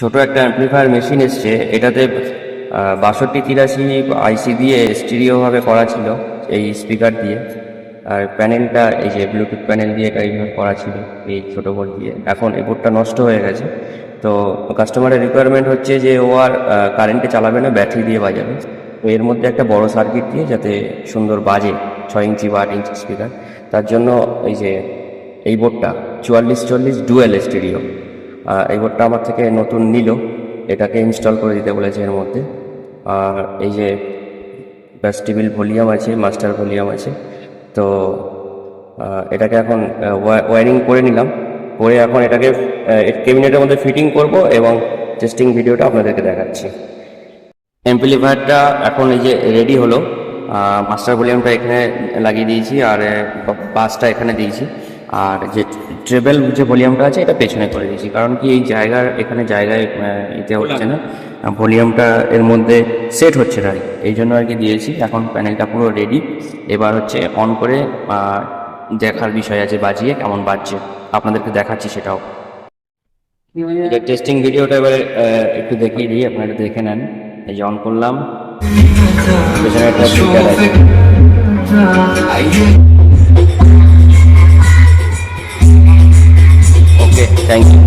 ছোট একটা amplifier machine এসছে। এটাতে 6283 আইসি দিয়ে স্টিরিওভাবে করা ছিল এই স্পিকার দিয়ে। আর প্যানেলটা এই যে ব্লুটুথ প্যানেল দিয়ে এটা এইভাবে করা ছিল এই ছোটো বোর্ড দিয়ে। এখন এই বোর্ডটা নষ্ট হয়ে গেছে, তো কাস্টমারের রিকোয়ারমেন্ট হচ্ছে যে ও আর কারেন্টে চালাবে না, ব্যাটারি দিয়ে বাজাবে। তো এর মধ্যে একটা বড় সার্কিট দিয়ে যাতে সুন্দর বাজে 6 ইঞ্চি বা 8 ইঞ্চি স্পিকার, তার জন্য এই যে এই বোর্ডটা 4440 ডুয়েল স্টিরিও, এই বোর্ডটা আমার থেকে নতুন নিল, এটাকে ইনস্টল করে দিতে বলেছে এর মধ্যে। আর এই যে ভেস্টিবিল ভলিউম আছে, মাস্টার ভলিউম আছে। তো এটাকে এখন ওয়্যারিং করে নিলাম, করে এখন এটাকে ক্যাবিনেটের মধ্যে ফিটিং করব এবং টেস্টিং ভিডিওটা আপনাদেরকে দেখাচ্ছি। অ্যাম্পলিফায়ারটা এখন এই যে রেডি হলো, মাস্টার ভলিউমটা এখানে লাগিয়ে দিয়েছি আর বাসটা এখানে দিয়েছি, আর যে ট্রেবেল যে ভলিউমটা আছে এটা পেছনে করে দিয়েছি, কারণ কি এই জায়গার এখানে জায়গায় ইতে হচ্ছে না, ভলিউমটা এর মধ্যে সেট হচ্ছে না, এই জন্য আর কি দিয়েছি। এখন প্যানেলটা পুরো রেডি, এবার হচ্ছে অন করে দেখার বিষয় আছে বাজিয়ে কেমন বাজছে, আপনাদেরকে দেখাচ্ছি সেটাও। টেস্টিং ভিডিওটা এবারে একটু দেখিয়ে দিই, আপনারা দেখে নেন। এই যে অন করলাম, পেছনে একটা স্পিকার আছে। ওকে, থ্যাংক ইউ।